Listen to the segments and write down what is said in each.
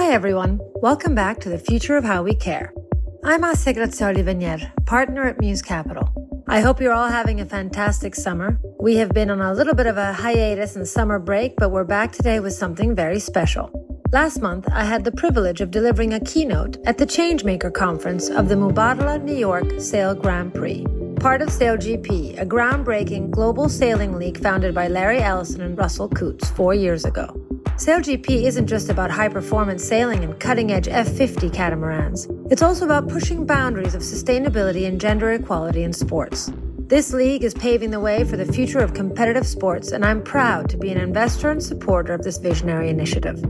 Hi everyone, welcome back to the Future of How We Care. I'm Assia Grazioli-Venier, partner at Muse Capital. I hope you're all having a fantastic summer. We have been on a little bit of a hiatus and summer break, but we're back today with something very special. Last month, I had the privilege of delivering a keynote at the Changemaker Conference of the Mubadala New York Sail Grand Prix, part of SailGP, a groundbreaking global sailing league founded by Larry Ellison and Russell Coutts 4 years ago. SailGP isn't just about high-performance sailing and cutting-edge F50 catamarans. It's also about pushing boundaries of sustainability and gender equality in sports. This league is paving the way for the future of competitive sports, and I'm proud to be an investor and supporter of this visionary initiative.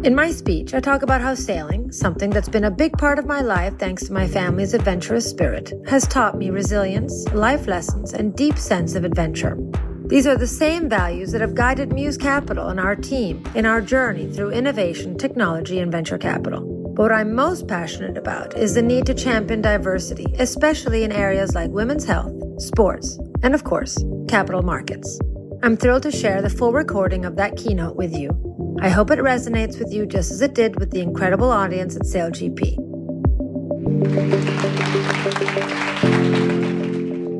In my speech, I talk about how sailing, something that's been a big part of my life thanks to my family's adventurous spirit, has taught me resilience, life lessons, and deep sense of adventure. These are the same values that have guided Muse Capital and our team in our journey through innovation, technology, and venture capital. But what I'm most passionate about is the need to champion diversity, especially in areas like women's health, sports, and of course, capital markets. I'm thrilled to share the full recording of that keynote with you. I hope it resonates with you just as it did with the incredible audience at SailGP.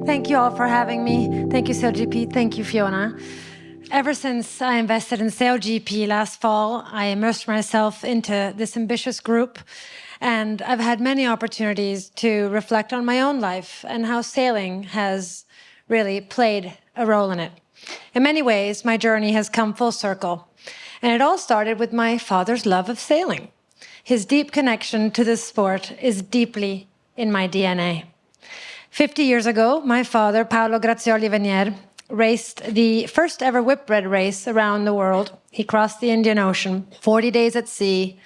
Thank you all for having me. Thank you, SailGP. Thank you, Fiona. Ever since I invested in SailGP last fall, I immersed myself into this ambitious group, and I've had many opportunities to reflect on my own life and how sailing has really played a role in it. In many ways, my journey has come full circle, and it all started with my father's love of sailing. His deep connection to this sport is deeply in my DNA. 50 years ago, my father, Paolo Grazioli-Venier, raced the first ever whitbread race around the world. He crossed the Indian Ocean, 40 days at sea,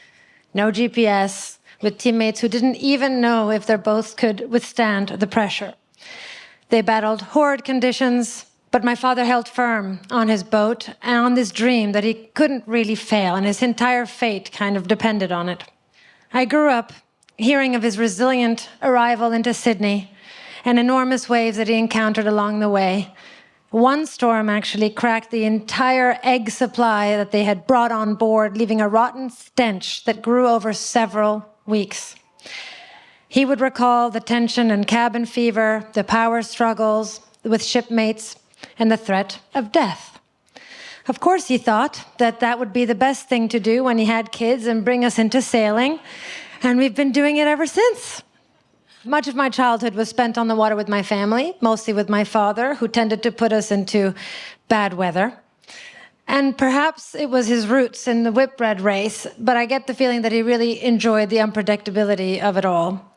no GPS, with teammates who didn't even know if their boats could withstand the pressure. They battled horrid conditions, but my father held firm on his boat and on this dream that he couldn't really fail, and his entire fate kind of depended on it. I grew up hearing of his resilient arrival into Sydney and enormous waves that he encountered along the way. One storm actually cracked the entire egg supply that they had brought on board, leaving a rotten stench that grew over several weeks. He would recall the tension and cabin fever, the power struggles with shipmates, and the threat of death. Of course, he thought that that would be the best thing to do when he had kids and bring us into sailing, and we've been doing it ever since. Much of my childhood was spent on the water with my family, mostly with my father, who tended to put us into bad weather. And perhaps it was his roots in the whitbread race, but I get the feeling that he really enjoyed the unpredictability of it all.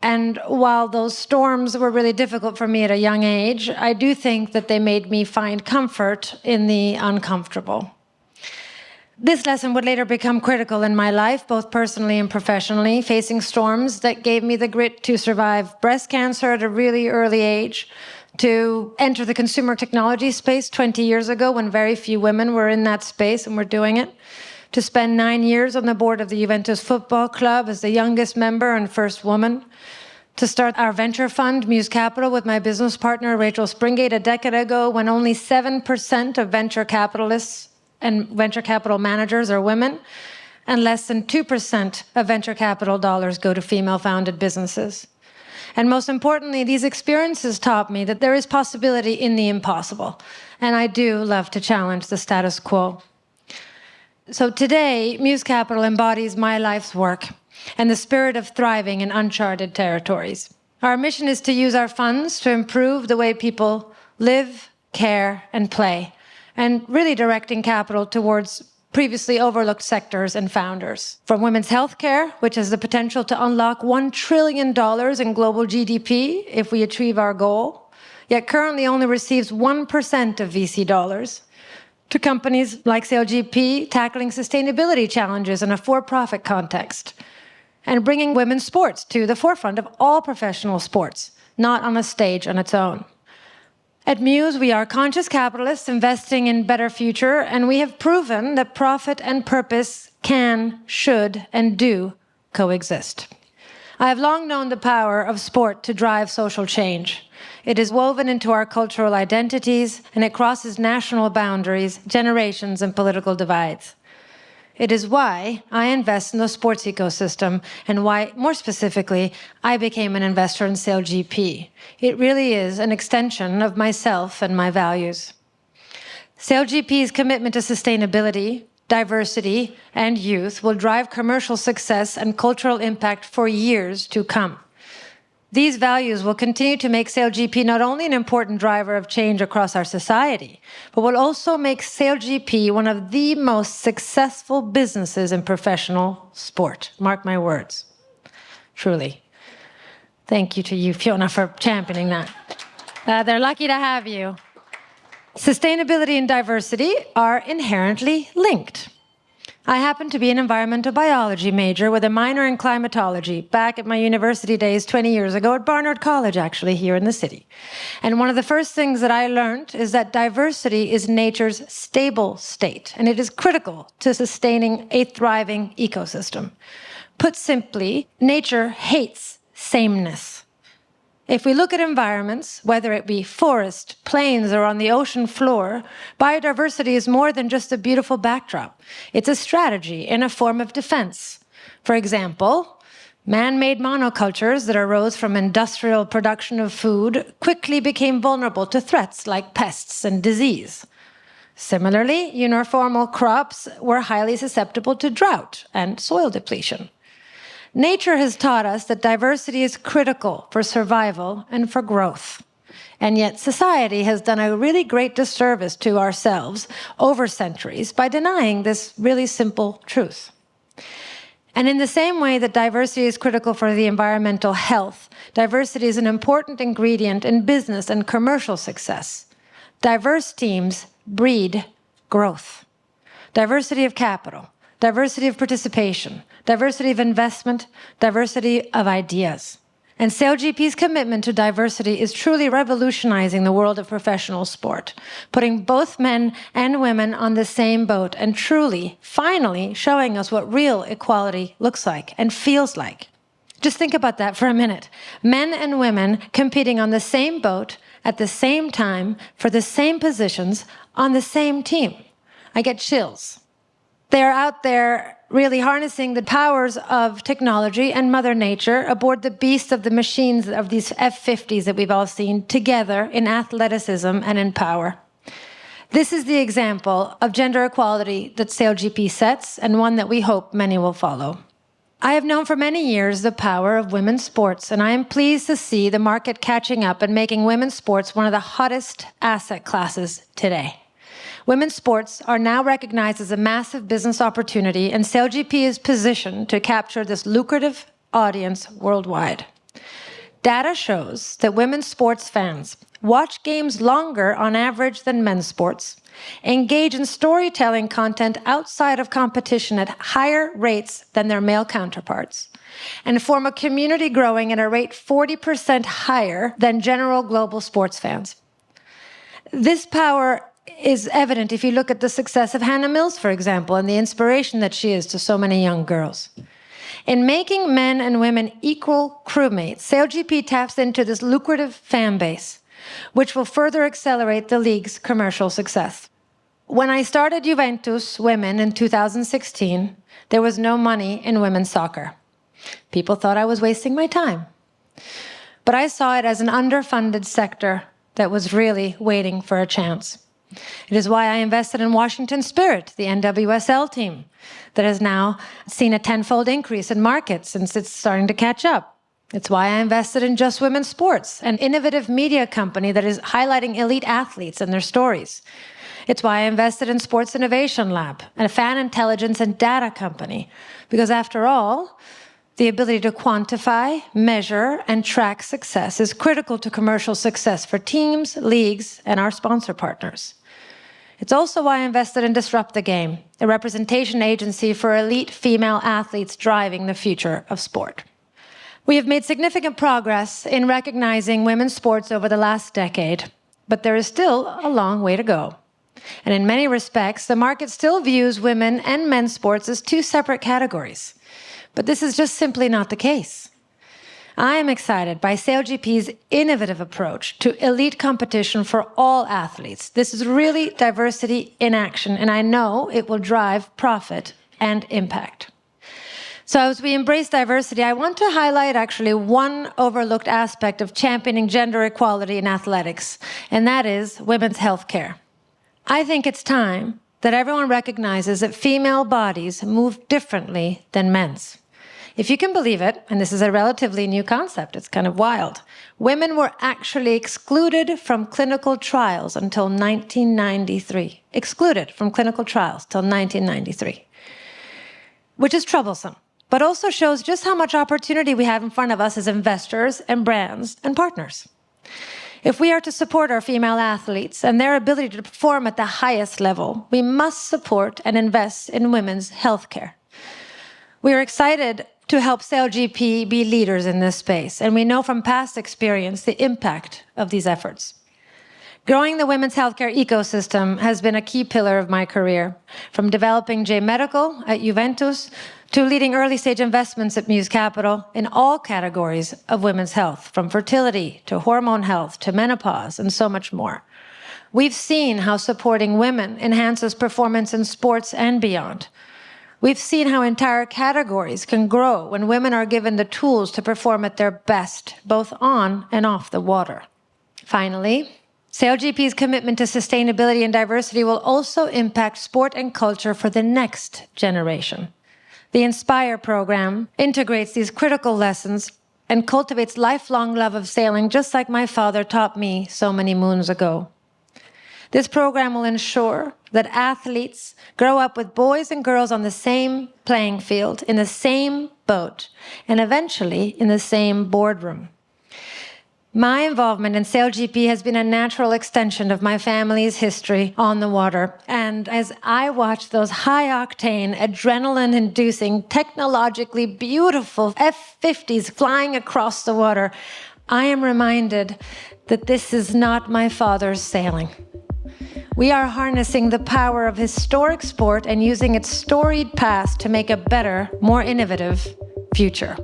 And while those storms were really difficult for me at a young age, I do think that they made me find comfort in the uncomfortable. This lesson would later become critical in my life, both personally and professionally, facing storms that gave me the grit to survive breast cancer at a really early age, to enter the consumer technology space 20 years ago when very few women were in that space and were doing it, to spend 9 years on the board of the Juventus Football Club as the youngest member and first woman, to start our venture fund, Muse Capital, with my business partner, Rachel Springate, a decade ago when only 7% of venture capitalists and venture capital managers are women, and less than 2% of venture capital dollars go to female-founded businesses. And most importantly, these experiences taught me that there is possibility in the impossible, and I do love to challenge the status quo. So today, Muse Capital embodies my life's work and the spirit of thriving in uncharted territories. Our mission is to use our funds to improve the way people live, care, and play, and really directing capital towards previously overlooked sectors and founders. From women's healthcare, which has the potential to unlock $1 trillion in global GDP if we achieve our goal, yet currently only receives 1% of VC dollars, to companies like SailGP tackling sustainability challenges in a for-profit context, and bringing women's sports to the forefront of all professional sports, not on a stage on its own. At Muse, we are conscious capitalists investing in better future, and we have proven that profit and purpose can, should, and do coexist. I have long known the power of sport to drive social change. It is woven into our cultural identities, and it crosses national boundaries, generations, and political divides. It is why I invest in the sports ecosystem and why, more specifically, I became an investor in SailGP. It really is an extension of myself and my values. SailGP's commitment to sustainability, diversity, and youth will drive commercial success and cultural impact for years to come. These values will continue to make SailGP not only an important driver of change across our society, but will also make SailGP one of the most successful businesses in professional sport. Mark my words. Truly. Thank you to you, Fiona, for championing that. They're lucky to have you. Sustainability and diversity are inherently linked. I happen to be an environmental biology major with a minor in climatology back at my university days 20 years ago at Barnard College, actually, here in the city. And one of the first things that I learned is that diversity is nature's stable state, and it is critical to sustaining a thriving ecosystem. Put simply, nature hates sameness. If we look at environments, whether it be forest, plains, or on the ocean floor, biodiversity is more than just a beautiful backdrop. It's a strategy and a form of defense. For example, man-made monocultures that arose from industrial production of food quickly became vulnerable to threats like pests and disease. Similarly, uniformal crops were highly susceptible to drought and soil depletion. Nature has taught us that diversity is critical for survival and for growth. And yet society has done a really great disservice to ourselves over centuries by denying this really simple truth. And in the same way that diversity is critical for the environmental health, diversity is an important ingredient in business and commercial success. Diverse teams breed growth. Diversity of capital, diversity of participation, diversity of investment, diversity of ideas. And SailGP's commitment to diversity is truly revolutionizing the world of professional sport, putting both men and women on the same boat and truly, finally, showing us what real equality looks like and feels like. Just think about that for a minute. Men and women competing on the same boat at the same time for the same positions on the same team. I get chills. They're out there really harnessing the powers of technology and Mother Nature aboard the beast of the machines of these F-50s that we've all seen together in athleticism and in power. This is the example of gender equality that SailGP sets, and one that we hope many will follow. I have known for many years the power of women's sports, and I am pleased to see the market catching up and making women's sports one of the hottest asset classes today. Women's sports are now recognized as a massive business opportunity, and SailGP is positioned to capture this lucrative audience worldwide. Data shows that women's sports fans watch games longer on average than men's sports, engage in storytelling content outside of competition at higher rates than their male counterparts, and form a community growing at a rate 40% higher than general global sports fans. This power is evident if you look at the success of Hannah Mills, for example, and the inspiration that she is to so many young girls. In making men and women equal crewmates, SailGP taps into this lucrative fan base, which will further accelerate the league's commercial success. When I started Juventus Women in 2016, there was no money in women's soccer. People thought I was wasting my time. But I saw it as an underfunded sector that was really waiting for a chance. It is why I invested in Washington Spirit, the NWSL team, that has now seen a tenfold increase in market since it's starting to catch up. It's why I invested in Just Women's Sports, an innovative media company that is highlighting elite athletes and their stories. It's why I invested in Sports Innovation Lab, a fan intelligence and data company, because after all, the ability to quantify, measure, and track success is critical to commercial success for teams, leagues, and our sponsor partners. It's also why I invested in Disrupt the Game, a representation agency for elite female athletes driving the future of sport. We have made significant progress in recognizing women's sports over the last decade, but there is still a long way to go. And in many respects, the market still views women and men's sports as two separate categories. But this is just simply not the case. I am excited by SailGP's innovative approach to elite competition for all athletes. This is really diversity in action, and I know it will drive profit and impact. So as we embrace diversity, I want to highlight actually one overlooked aspect of championing gender equality in athletics, and that is women's health care. I think it's time that everyone recognizes that female bodies move differently than men's. If you can believe it, and this is a relatively new concept, it's kind of wild, women were actually excluded from clinical trials until 1993. Excluded from clinical trials till 1993, which is troublesome, but also shows just how much opportunity we have in front of us as investors and brands and partners. If we are to support our female athletes and their ability to perform at the highest level, we must support and invest in women's health care. We are excited to help SailGP be leaders in this space, and we know from past experience the impact of these efforts. Growing the women's healthcare ecosystem has been a key pillar of my career, from developing J Medical at Juventus to leading early-stage investments at Muse Capital in all categories of women's health, from fertility to hormone health to menopause and so much more. We've seen how supporting women enhances performance in sports and beyond. We've seen how entire categories can grow when women are given the tools to perform at their best, both on and off the water. Finally, SailGP's commitment to sustainability and diversity will also impact sport and culture for the next generation. The Inspire program integrates these critical lessons and cultivates lifelong love of sailing, just like my father taught me so many moons ago. This program will ensure that athletes grow up with boys and girls on the same playing field, in the same boat, and eventually in the same boardroom. My involvement in SailGP has been a natural extension of my family's history on the water. And as I watch those high-octane, adrenaline-inducing, technologically beautiful F-50s flying across the water, I am reminded that this is not my father's sailing. We are harnessing the power of historic sport and using its storied past to make a better, more innovative future.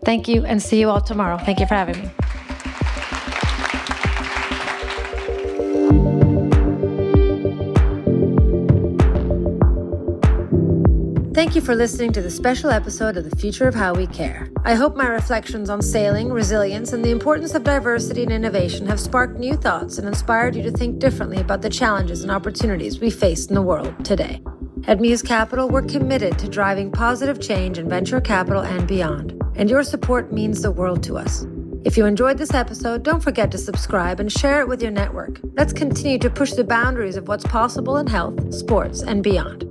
Thank you, and see you all tomorrow. Thank you for having me. Thank you for listening to the special episode of The Future of How We Care. I hope my reflections on sailing, resilience, and the importance of diversity and innovation have sparked new thoughts and inspired you to think differently about the challenges and opportunities we face in the world today. At Muse Capital, we're committed to driving positive change in venture capital and beyond, and your support means the world to us. If you enjoyed this episode, don't forget to subscribe and share it with your network. Let's continue to push the boundaries of what's possible in health, sports, and beyond.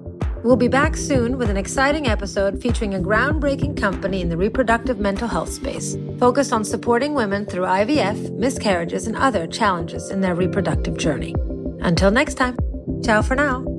We'll be back soon with an exciting episode featuring a groundbreaking company in the reproductive mental health space, focused on supporting women through IVF, miscarriages, and other challenges in their reproductive journey. Until next time, ciao for now.